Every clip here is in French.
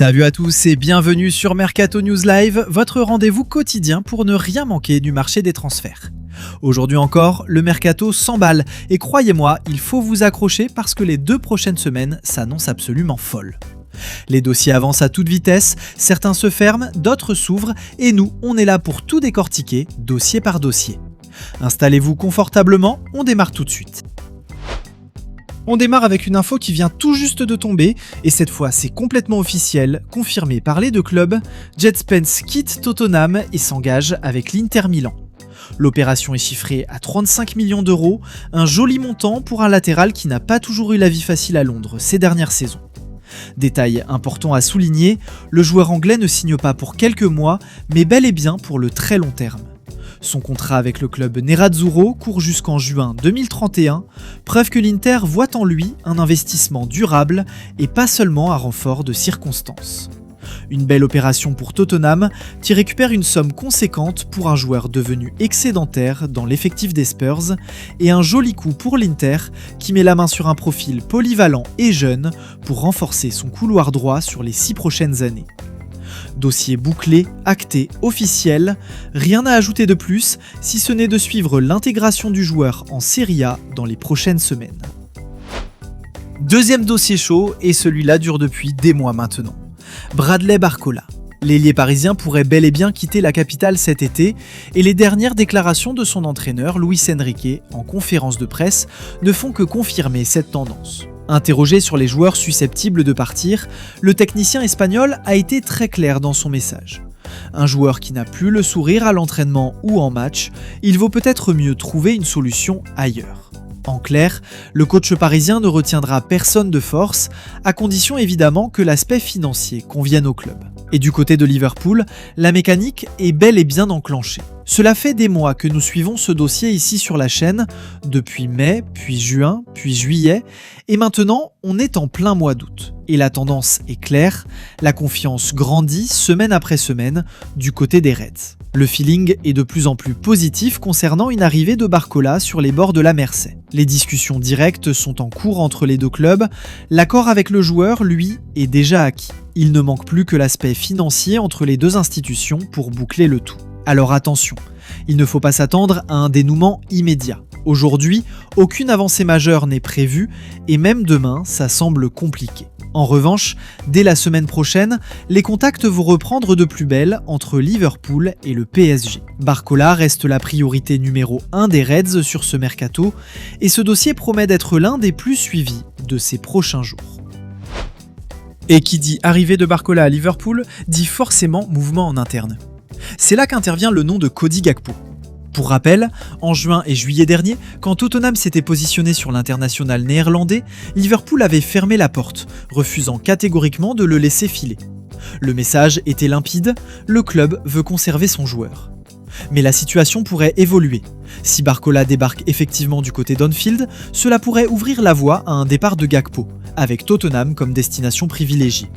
Salut à tous et bienvenue sur Mercato News Live, votre rendez-vous quotidien pour ne rien manquer du marché des transferts. Aujourd'hui encore, le Mercato s'emballe et croyez-moi, il faut vous accrocher parce que les 2 prochaines semaines s'annoncent absolument folles. Les dossiers avancent à toute vitesse, certains se ferment, d'autres s'ouvrent et nous, on est là pour tout décortiquer, dossier par dossier. Installez-vous confortablement, on démarre tout de suite. On démarre avec une info qui vient tout juste de tomber, et cette fois c'est complètement officiel, confirmé par les 2 clubs, Jed Spence quitte Tottenham et s'engage avec l'Inter Milan. L'opération est chiffrée à 35 millions d'euros, un joli montant pour un latéral qui n'a pas toujours eu la vie facile à Londres ces dernières saisons. Détail important à souligner, le joueur anglais ne signe pas pour quelques mois, mais bel et bien pour le très long terme. Son contrat avec le club Nerazzurro court jusqu'en juin 2031, preuve que l'Inter voit en lui un investissement durable et pas seulement un renfort de circonstances. Une belle opération pour Tottenham qui récupère une somme conséquente pour un joueur devenu excédentaire dans l'effectif des Spurs et un joli coup pour l'Inter qui met la main sur un profil polyvalent et jeune pour renforcer son couloir droit sur les 6 prochaines années. Dossier bouclé, acté, officiel, rien à ajouter de plus si ce n'est de suivre l'intégration du joueur en Serie A dans les prochaines semaines. Deuxième dossier chaud, et celui-là dure depuis des mois maintenant. Bradley Barcola. L'ailier parisien pourrait bel et bien quitter la capitale cet été, et les dernières déclarations de son entraîneur Luis Enrique en conférence de presse ne font que confirmer cette tendance. Interrogé sur les joueurs susceptibles de partir, le technicien espagnol a été très clair dans son message. Un joueur qui n'a plus le sourire à l'entraînement ou en match, il vaut peut-être mieux trouver une solution ailleurs. En clair, le coach parisien ne retiendra personne de force, à condition évidemment que l'aspect financier convienne au club. Et du côté de Liverpool, la mécanique est bel et bien enclenchée. Cela fait des mois que nous suivons ce dossier ici sur la chaîne, depuis mai, puis juin, puis juillet, et maintenant on est en plein mois d'août. Et la tendance est claire, la confiance grandit semaine après semaine du côté des Reds. Le feeling est de plus en plus positif concernant une arrivée de Barcola sur les bords de la Mersey. Les discussions directes sont en cours entre les 2 clubs, l'accord avec le joueur, lui, est déjà acquis. Il ne manque plus que l'aspect financier entre les 2 institutions pour boucler le tout. Alors attention, il ne faut pas s'attendre à un dénouement immédiat. Aujourd'hui, aucune avancée majeure n'est prévue et même demain, ça semble compliqué. En revanche, dès la semaine prochaine, les contacts vont reprendre de plus belle entre Liverpool et le PSG. Barcola reste la priorité numéro 1 des Reds sur ce mercato et ce dossier promet d'être l'un des plus suivis de ces prochains jours. Et qui dit arrivée de Barcola à Liverpool, dit forcément mouvement en interne. C'est là qu'intervient le nom de Cody Gakpo. Pour rappel, en juin et juillet dernier, quand Tottenham s'était positionné sur l'international néerlandais, Liverpool avait fermé la porte, refusant catégoriquement de le laisser filer. Le message était limpide, le club veut conserver son joueur. Mais la situation pourrait évoluer. Si Barcola débarque effectivement du côté d'Anfield, cela pourrait ouvrir la voie à un départ de Gakpo, avec Tottenham comme destination privilégiée.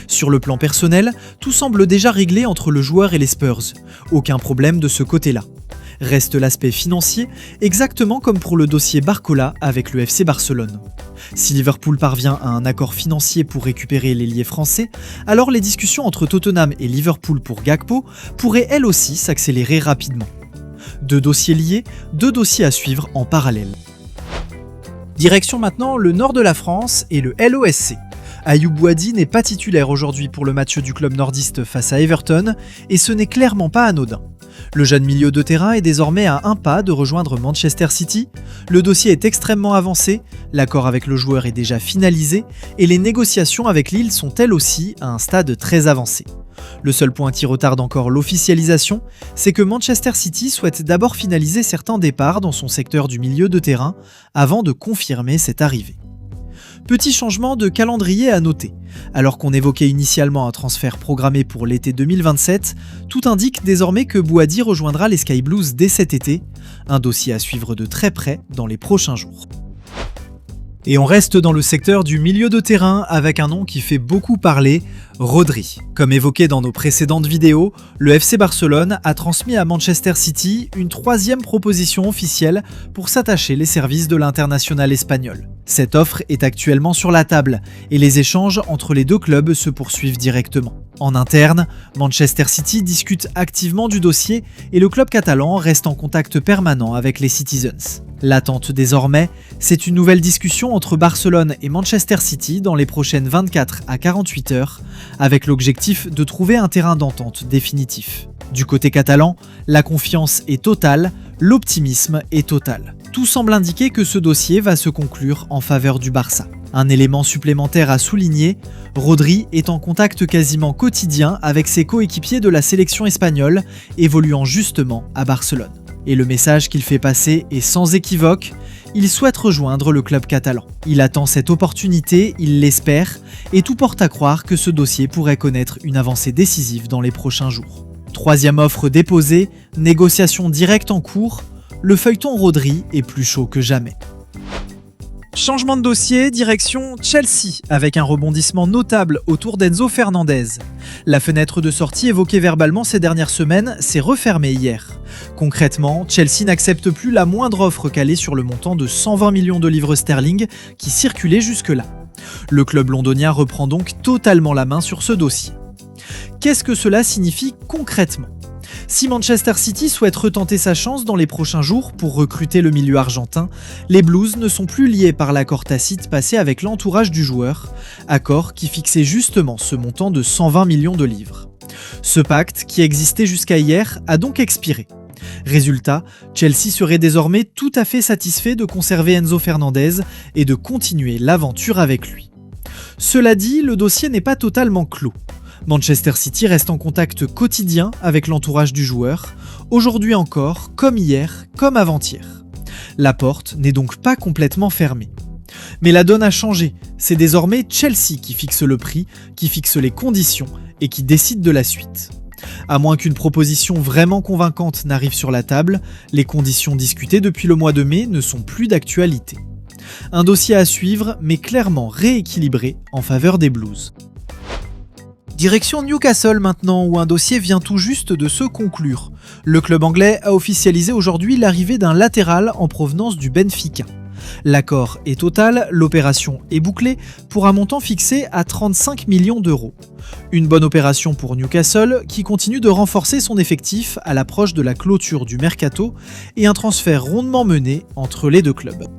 Sur le plan personnel, tout semble déjà réglé entre le joueur et les Spurs. Aucun problème de ce côté-là. Reste l'aspect financier, exactement comme pour le dossier Barcola avec le FC Barcelone. Si Liverpool parvient à un accord financier pour récupérer l'ailier français, alors les discussions entre Tottenham et Liverpool pour Gakpo pourraient elles aussi s'accélérer rapidement. 2 dossiers liés, 2 dossiers à suivre en parallèle. Direction maintenant le nord de la France et le LOSC. Ayoub Boadi n'est pas titulaire aujourd'hui pour le match du club nordiste face à Everton, et ce n'est clairement pas anodin. Le jeune milieu de terrain est désormais à un pas de rejoindre Manchester City, le dossier est extrêmement avancé, l'accord avec le joueur est déjà finalisé, et les négociations avec Lille sont elles aussi à un stade très avancé. Le seul point qui retarde encore l'officialisation, c'est que Manchester City souhaite d'abord finaliser certains départs dans son secteur du milieu de terrain avant de confirmer cette arrivée. Petit changement de calendrier à noter. Alors qu'on évoquait initialement un transfert programmé pour l'été 2027, tout indique désormais que Boadi rejoindra les Sky Blues dès cet été, un dossier à suivre de très près dans les prochains jours. Et on reste dans le secteur du milieu de terrain avec un nom qui fait beaucoup parler, Rodri. Comme évoqué dans nos précédentes vidéos, le FC Barcelone a transmis à Manchester City une troisième proposition officielle pour s'attacher les services de l'international espagnol. Cette offre est actuellement sur la table et les échanges entre les deux clubs se poursuivent directement. En interne, Manchester City discute activement du dossier et le club catalan reste en contact permanent avec les Citizens. L'attente désormais, c'est une nouvelle discussion entre Barcelone et Manchester City dans les prochaines 24 à 48 heures, avec l'objectif de trouver un terrain d'entente définitif. Du côté catalan, la confiance est totale, l'optimisme est total. Tout semble indiquer que ce dossier va se conclure en faveur du Barça. Un élément supplémentaire à souligner, Rodri est en contact quasiment quotidien avec ses coéquipiers de la sélection espagnole, évoluant justement à Barcelone. Et le message qu'il fait passer est sans équivoque, il souhaite rejoindre le club catalan. Il attend cette opportunité, il l'espère, et tout porte à croire que ce dossier pourrait connaître une avancée décisive dans les prochains jours. Troisième offre déposée, négociation directe en cours, le feuilleton Rodri est plus chaud que jamais. Changement de dossier, direction Chelsea, avec un rebondissement notable autour d'Enzo Fernandez. La fenêtre de sortie évoquée verbalement ces dernières semaines s'est refermée hier. Concrètement, Chelsea n'accepte plus la moindre offre calée sur le montant de 120 millions de livres sterling qui circulait jusque-là. Le club londonien reprend donc totalement la main sur ce dossier. Qu'est-ce que cela signifie concrètement ? Si Manchester City souhaite retenter sa chance dans les prochains jours pour recruter le milieu argentin, les Blues ne sont plus liés par l'accord tacite passé avec l'entourage du joueur, accord qui fixait justement ce montant de 120 millions de livres. Ce pacte, qui existait jusqu'à hier, a donc expiré. Résultat, Chelsea serait désormais tout à fait satisfait de conserver Enzo Fernandez et de continuer l'aventure avec lui. Cela dit, le dossier n'est pas totalement clos. Manchester City reste en contact quotidien avec l'entourage du joueur, aujourd'hui encore, comme hier, comme avant-hier. La porte n'est donc pas complètement fermée. Mais la donne a changé, c'est désormais Chelsea qui fixe le prix, qui fixe les conditions et qui décide de la suite. À moins qu'une proposition vraiment convaincante n'arrive sur la table, les conditions discutées depuis le mois de mai ne sont plus d'actualité. Un dossier à suivre, mais clairement rééquilibré en faveur des Blues. Direction Newcastle maintenant, où un dossier vient tout juste de se conclure. Le club anglais a officialisé aujourd'hui l'arrivée d'un latéral en provenance du Benfica. L'accord est total, l'opération est bouclée pour un montant fixé à 35 millions d'euros. Une bonne opération pour Newcastle qui continue de renforcer son effectif à l'approche de la clôture du mercato et un transfert rondement mené entre les deux clubs.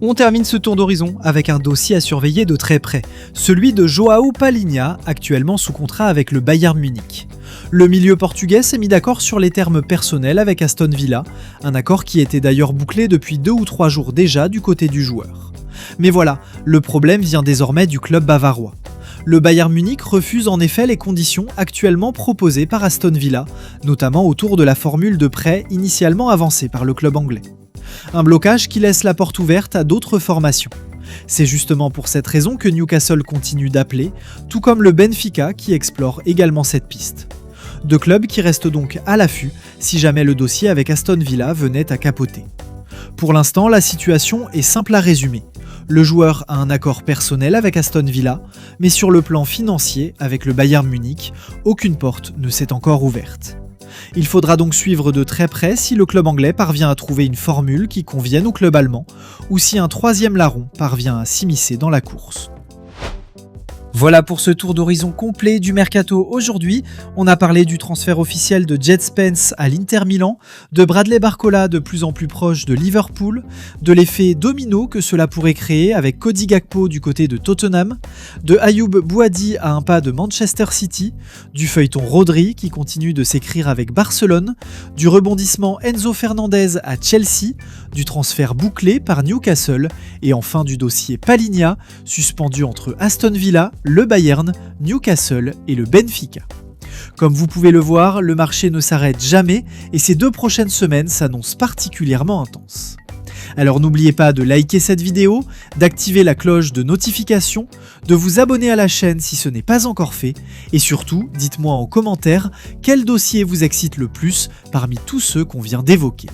On termine ce tour d'horizon avec un dossier à surveiller de très près, celui de João Palhinha, actuellement sous contrat avec le Bayern Munich. Le milieu portugais s'est mis d'accord sur les termes personnels avec Aston Villa, un accord qui était d'ailleurs bouclé depuis 2 ou 3 jours déjà du côté du joueur. Mais voilà, le problème vient désormais du club bavarois. Le Bayern Munich refuse en effet les conditions actuellement proposées par Aston Villa, notamment autour de la formule de prêt initialement avancée par le club anglais. Un blocage qui laisse la porte ouverte à d'autres formations. C'est justement pour cette raison que Newcastle continue d'appeler, tout comme le Benfica qui explore également cette piste. Deux clubs qui restent donc à l'affût si jamais le dossier avec Aston Villa venait à capoter. Pour l'instant, la situation est simple à résumer. Le joueur a un accord personnel avec Aston Villa, mais sur le plan financier, avec le Bayern Munich, aucune porte ne s'est encore ouverte. Il faudra donc suivre de très près si le club anglais parvient à trouver une formule qui convienne au club allemand, ou si un troisième larron parvient à s'immiscer dans la course. Voilà pour ce tour d'horizon complet du mercato aujourd'hui. On a parlé du transfert officiel de Jed Spence à l'Inter Milan, de Bradley Barcola de plus en plus proche de Liverpool, de l'effet domino que cela pourrait créer avec Cody Gakpo du côté de Tottenham, de Ayoub Bouadi à un pas de Manchester City, du feuilleton Rodri qui continue de s'écrire avec Barcelone, du rebondissement Enzo Fernandez à Chelsea, du transfert bouclé par Newcastle et enfin du dossier Palhinha suspendu entre Aston Villa, le Bayern, Newcastle et le Benfica. Comme vous pouvez le voir, le marché ne s'arrête jamais et ces 2 prochaines semaines s'annoncent particulièrement intenses. Alors n'oubliez pas de liker cette vidéo, d'activer la cloche de notification, de vous abonner à la chaîne si ce n'est pas encore fait et surtout, dites-moi en commentaire quel dossier vous excite le plus parmi tous ceux qu'on vient d'évoquer.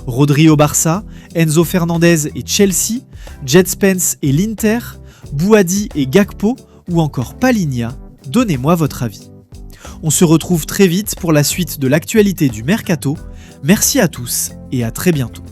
Rodri au Barça, Enzo Fernandez et Chelsea, Jed Spence et l'Inter, Bouhaddi et Gakpo ou encore Palhinha? Donnez-moi votre avis. On se retrouve très vite pour la suite de l'actualité du Mercato. Merci à tous et à très bientôt.